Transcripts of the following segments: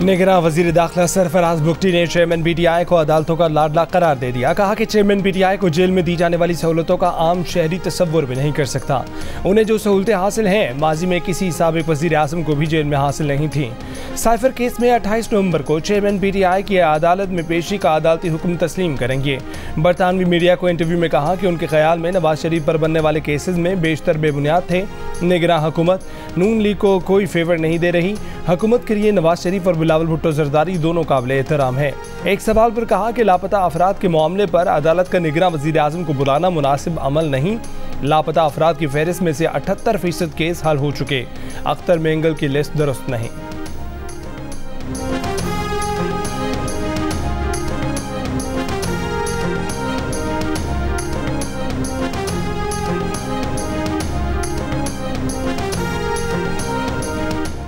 निगरां वजीर दाखिला सरफराज बुगटी ने चेयरमैन पीटीआई को अदालतों का लाडला करार दे दिया। कहा कि चेयरमैन पीटीआई को जेल में दी जाने वाली सहूलतों का आम शहरी तसव्वुर भी नहीं कर सकता। उन्हें जो सहूलतें हासिल हैं, माजी में किसी साबिक वजीर आज़म को भी जेल में हासिल नहीं थी। साइफर केस में 28 नवंबर को चेयरमैन पीटीआई की अदालत में पेशी का अदालती हुक्म तस्लीम करेंगे। बरतानवी मीडिया को इंटरव्यू में कहा कि उनके ख्याल में नवाज शरीफ पर बनने वाले केसेस में बेशतर बेबुनियाद थे। निगरां हुकूमत नून लीग को कोई फेवर नहीं दे रही। हुकूमत के लिए नवाज शरीफ और बिलावल भुट्टो जरदारी दोनों काबिल एहतराम है। एक सवाल पर कहा कि लापता अफराद के मामले पर अदालत का निगरां वजीर आज़म को बुलाना मुनासिब अमल नहीं। लापता अफराद की फहरिस्त में से 78% केस हल हो चुके। अख्तर मेंगल की लिस्ट दुरुस्त नहीं।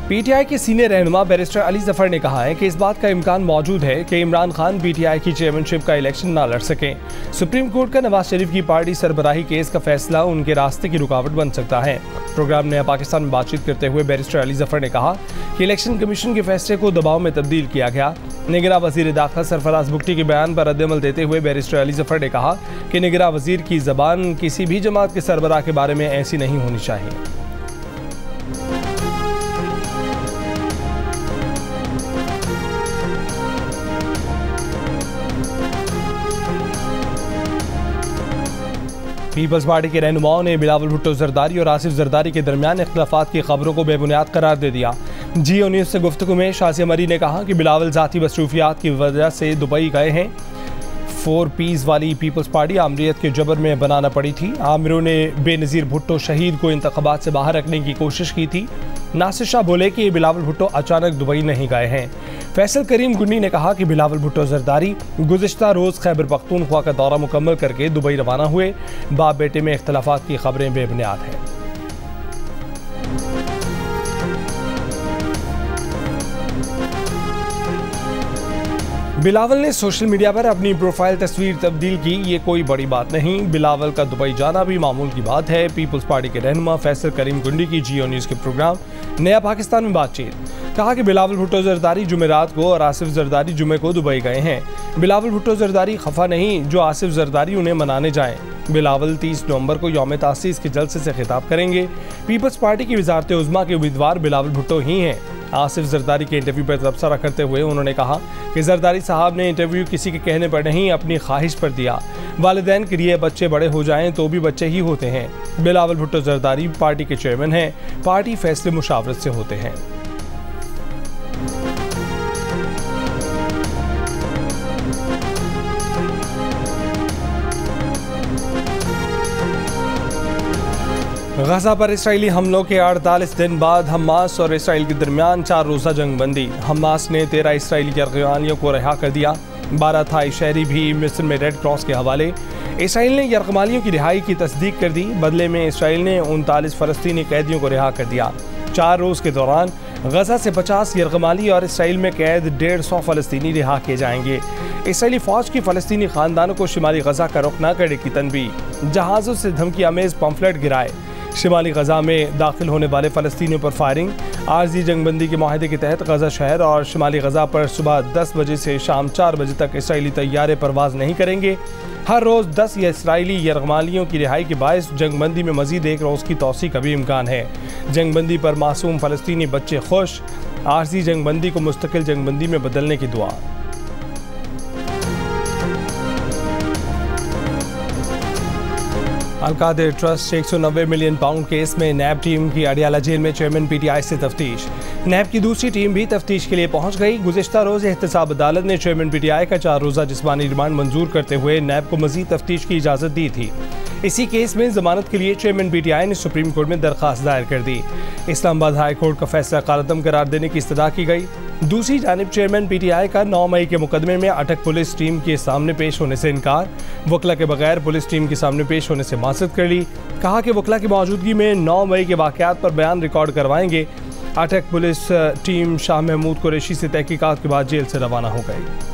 पीटीआई के सीनियर रहनुमा बैरिस्टर अली जफर ने कहा है कि इस बात का इम्कान मौजूद है कि इमरान खान पीटीआई की चेयरमैनशिप का इलेक्शन ना लड़ सकें। सुप्रीम कोर्ट का नवाज शरीफ की पार्टी सरबराही केस का फैसला उनके रास्ते की रुकावट बन सकता है। प्रोग्राम नया पाकिस्तान में बातचीत करते हुए बैरिस्टर अली जफर ने कहा कि इलेक्शन कमीशन के फैसले को दबाव में तब्दील किया गया। निगरां वजीर दाखिला सरफराज बुगटी के बयान पर रद्दअमल देते हुए बैरिस्टर अली जफर ने कहा कि निगरां वजीर की जबान किसी भी जमात के सरबराह के बारे में ऐसी नहीं होनी चाहिए। पीपल्स पार्टी के रहनुमाओं ने बिलावल भुट्टो जरदारी और आसिफ जरदारी के दरमियान इख्तलाफात की खबरों को बेबुनियाद करार दे दिया। जियो न्यूज़ से गुफ्तगू में शाज़िया मरी ने कहा कि बिलावल ज़ाती मसरूफियात की वजह से दुबई गए हैं। 4 पीस वाली पीपल्स पार्टी आमरीत के जबर में बनाना पड़ी थी। आमिरों ने बेनज़ीर भुट्टो शहीद को इंतखाबात से बाहर रखने की कोशिश की थी। नासिर शाह बोले कि बिलावल भुट्टो अचानक दुबई नहीं गए हैं। फैसल करीम गुन्नी ने कहा कि बिलावल भुट्टो जरदारी गुज़िश्ता रोज़ खैबर पख्तूनख्वा का दौरा मुकम्मल करके दुबई रवाना हुए। बाप बेटे में इख्तलाफात की खबरें बेबुनियाद हैं। बिलावल ने सोशल मीडिया पर अपनी प्रोफाइल तस्वीर तब्दील की। ये कोई बड़ी बात नहीं। बिलावल का दुबई जाना भी मामूल की बात है। पीपल्स पार्टी के रहनुमा फैसल करीम गुंडी की जियो न्यूज़ के प्रोग्राम नया पाकिस्तान में बातचीत। कहा कि बिलावल भुट्टो जरदारी जुमेरात को और आसिफ जरदारी जुमे को दुबई गए हैं। बिलावल भुट्टो जरदारी खफा नहीं जो आसिफ जरदारी उन्हें मनाने जाएं। बिलावल 30 नवंबर को यौम तासीस के जलसे से खिताब करेंगे। पीपल्स पार्टी की वजारत उज़्मा के उम्मीदवार बिलावल भुट्टो ही हैं। आसिफ जरदारी के इंटरव्यू पर तबसरा करते हुए उन्होंने कहा कि जरदारी साहब ने इंटरव्यू किसी के कहने पर नहीं, अपनी ख्वाहिश पर दिया। वालिदैन के लिए बच्चे बड़े हो जाएं तो भी बच्चे ही होते हैं। बिलावल भुट्टो जरदारी पार्टी के चेयरमैन हैं। पार्टी फैसले मुशावरत से होते हैं। गजा पर इसराइली हमलों के 48 दिन बाद हमास और इसराइल के दरमियान 4 रोज़ा जंग बंदी। हमास ने 13 इसराइली यरगमालियों को रिहा कर दिया। 12 थाई शहरी भी मिस्र में रेड क्रॉस के हवाले। इसराइल ने यरगमालियों की रिहाई की तस्दीक कर दी। बदले में इसराइल ने 39 फ़लस्तीनी कैदियों को रिहा कर दिया। 4 रोज़ के दौरान गजा से 50 यरगमाली और इसराइल में कैद 150 फ़लस्तीनी रिहा किए जाएंगे। इसराइली फ़ौज की फ़लस्तीनी ख़ानदानों को शिमाली गजा का रुख न करने की तनबीह। जहाज़ों से धमकी आमेज़ पम्फलेट गिराए। शिमाली गजा में दाखिल होने वाले फ़लस्तीनियों पर फायरिंग। आरजी जंगबंदी के माहिदे के तहत गजा शहर और शिमाली गजा पर सुबह 10 बजे से शाम 4 बजे तक इसराइली तैयारे परवाज़ नहीं करेंगे। हर रोज़ 10 इसराइली यरगमालियों की रिहाई के बायस जंगबंदी में मज़ीद 1 रोज़ की तौसी का भी इम्कान है। जंगबंदी पर मासूम फ़लस्तीनी बच्चे खुश। आरजी जंगबंदी को मुस्तकिल जंगबंदी में बदलने की दुआ। Al-Qadir trust 190 million pound case में नैब टीम की अडियाला जेल में चेयरमैन पीटीआई से तफ्तीश। नैब की दूसरी टीम भी तफ्तीश के लिए पहुंच गई। गुज़िश्ता रोज़ एहतसाब अदालत ने चेयरमैन पीटीआई का 4 रोज़ा जिस्मानी रिमांड मंजूर करते हुए नैब को मज़ीद तफ्तीश की इजाज़त दी थी। इसी केस में जमानत के लिए चेयरमैन पीटीआई ने सुप्रीम कोर्ट में दरख्वास्त दायर कर दी। इस्लामाबाद हाई कोर्ट का फैसला कालअदम करार देने की इस्तदा की गई। दूसरी जानिब चेयरमैन पीटीआई का 9 मई के मुकदमे में अटक पुलिस टीम के सामने पेश होने से इनकार। वकला के बगैर पुलिस टीम के सामने पेश होने से माज़रत कर ली। कहा कि वकला की मौजूदगी में 9 मई के वाक़यात पर बयान रिकॉर्ड करवाएंगे। अटक पुलिस टीम शाह महमूद कुरैशी से तहकीकात के बाद जेल से रवाना हो गई।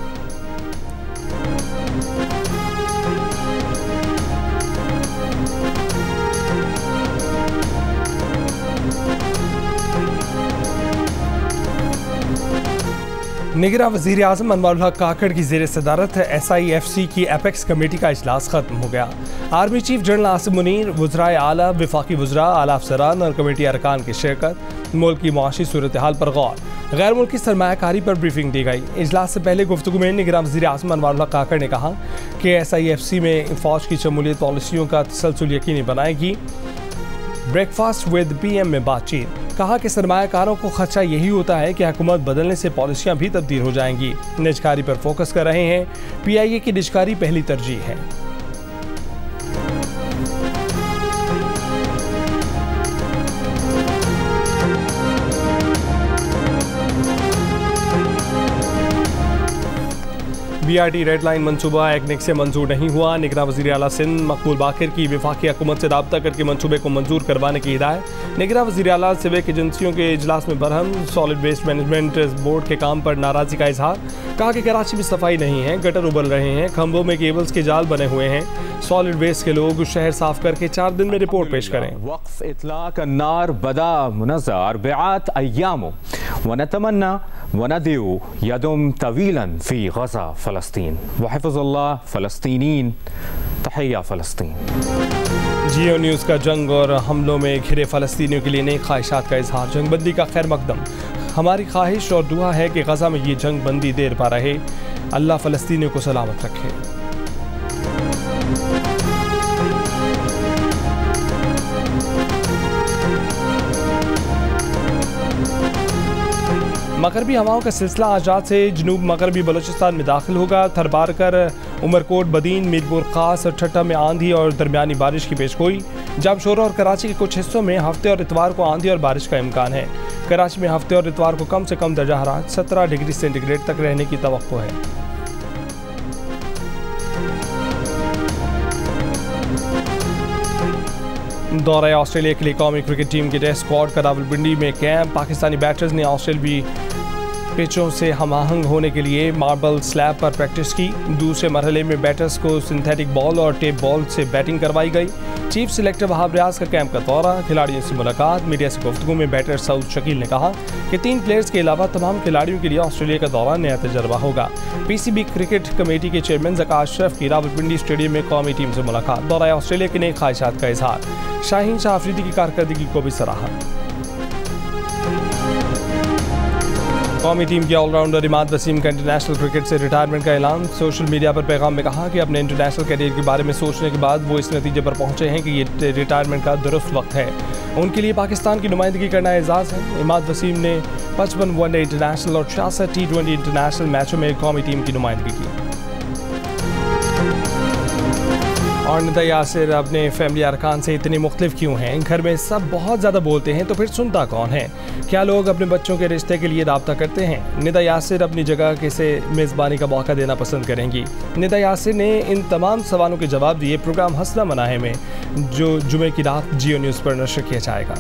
निगरान वज़ीर आज़म अनवारुल हक काकड़ की ज़ेर सदारत SIFC की एपेक्स कमेटी का इजलास खत्म हो गया। Army chief general Asim Munir, वज़राए आला, वफाकी वज़रा, आला अफसरान और कमेटी अरकान की शिरकत। मुल्क की मुआशी सूरत हाल पर गौर, गैर मुल्की सरमायाकारी पर ब्रीफिंग दी गई। इजलास से पहले गुफ्तगू में निगरान वज़ीर आज़म अनवारुल हक काकड़ ने कहा कि SIFC में फ़ौज की शमूलियत पॉलिसियों का तसलसल यकीनी बनाएगी। ब्रेकफास्ट विद PM में बातचीत, कहा कि सरमायाकारों को खदशा यही होता है कि हुकूमत बदलने से पॉलिसियां भी तब्दील हो जाएंगी। निजकारी पर फोकस कर रहे हैं। PIA की निजकारी पहली तरजीह है। BRT रेड लाइन मनसूबा एक्निक से मंजूर नहीं हुआ। निगरान वज़ीर आला सिंध मकबूल बाकिर की वफाकी हुकूमत से रब्ता करके मनसूबे को मंजूर करवाने की हिदायत। निगरान वज़ीर आला सिविक एजेंसियों के इजलास में Barham, solid waste management board के काम पर नाराज़गी का इजहार। कहा कि कराची में सफाई नहीं है, गटर उबल रहे हैं, खंभों में केबल्स के जाल बने हुए हैं। सॉलिड वेस्ट के लोग शहर साफ करके 4 दिन में रिपोर्ट पेश करें। वक्फ इतलाक अन्नार बदा मुनज़्ज़ा अर्बआत अय्याम वनतमन्ना वनदउ यदुम तवीलन फी गज़ा फ़लस्तीन वहिफ़्ज़ुल्लाह फ़लस्तीनीन तहिया फ़लस्तीन। जियो न्यूज़ का जंग और हमलों में घिरे फ़लस्तीनियों के लिए नई ख्वाहिशात का इजहार। जंगबंदी का खैर मकदम, हमारी ख्वाहिश और दुआ है कि गज़ा में ये जंग बंदी देर पा रहे। अल्लाह फ़लस्तीनियों को सलामत रखे। मगरबी हवाओं का सिलसिला आज रात से जनूब मगरबी बलूचिस्तान में दाखिल होगा। थरबारकर, उमरकोट, बदीन, मीरपुर खास और ठट्टा में आंधी और दरमियानी बारिश की पेशगोई। जामशोरा और कराची के कुछ हिस्सों में हफ्ते और इतवार को आंधी और बारिश का इम्कान है। कराची में हफ्ते और इतवार को कम से कम दर्जा हरारत 17 डिग्री सेंटीग्रेड तक रहने की तवक्को है। दौरा ऑस्ट्रेलिया के लिए कौमी क्रिकेट टीम के टेस्ट स्क्वाड का रावलपिंडी में कैंप। पाकिस्तानी बैटर्स ने ऑस्ट्रेलियाई पिचों से हमाहंग होने के लिए मार्बल स्लैब पर प्रैक्टिस की। दूसरे मरहले में बैटर्स को सिंथेटिक बॉल और टेप बॉल से बैटिंग करवाई गई। चीफ सिलेक्टर वहाब रियाज का कैंप का दौरा, खिलाड़ियों से मुलाकात। मीडिया से गुफ्तगू में बैटर सऊद शकील ने कहा कि 3 प्लेयर्स के अलावा तमाम खिलाड़ियों के लिए ऑस्ट्रेलिया का दौरा नया तजर्बा होगा। PCB क्रिकेट कमेटी के चेयरमैन ज़का अशरफ की रावलपिंडी स्टेडियम में कौमी टीम से मुलाकात। दौरा ऑस्ट्रेलिया की नई ख्वाहिशात का इजहार। शाहीन शाह अफरीदी की कारकर्दगी को भी सराहा। कौमी टीम के ऑलराउंडर इमाद वसीम का इंटरनेशनल क्रिकेट से रिटायरमेंट का ऐलान। सोशल मीडिया पर पैगाम में कहा कि अपने इंटरनेशनल करियर के बारे में सोचने के बाद वो इस नतीजे पर पहुंचे हैं कि ये रिटायरमेंट का दुरुस्त वक्त है। उनके लिए पाकिस्तान की नुमाइंदगी करना एजाज़ है। इमाद वसीम ने 55 वनडे इंटरनेशनल और 66 T20 इंटरनेशनल मैचों में कौमी टीम की नुमाइंदगी की। और निदा यासिर अपने फैमिली अरकान से इतने मुख्तलिफ क्यों हैं? घर में सब बहुत ज़्यादा बोलते हैं तो फिर सुनता कौन है? क्या लोग अपने बच्चों के रिश्ते के लिए राब्ता करते हैं? निदा यासिर अपनी जगह किसे मेज़बानी का मौका देना पसंद करेंगी? निदा यासिर ने इन तमाम सवालों के जवाब दिए प्रोग्राम हंसना मनाहे में, जो जुमे की रात जियो न्यूज़ पर नशर किया जाएगा।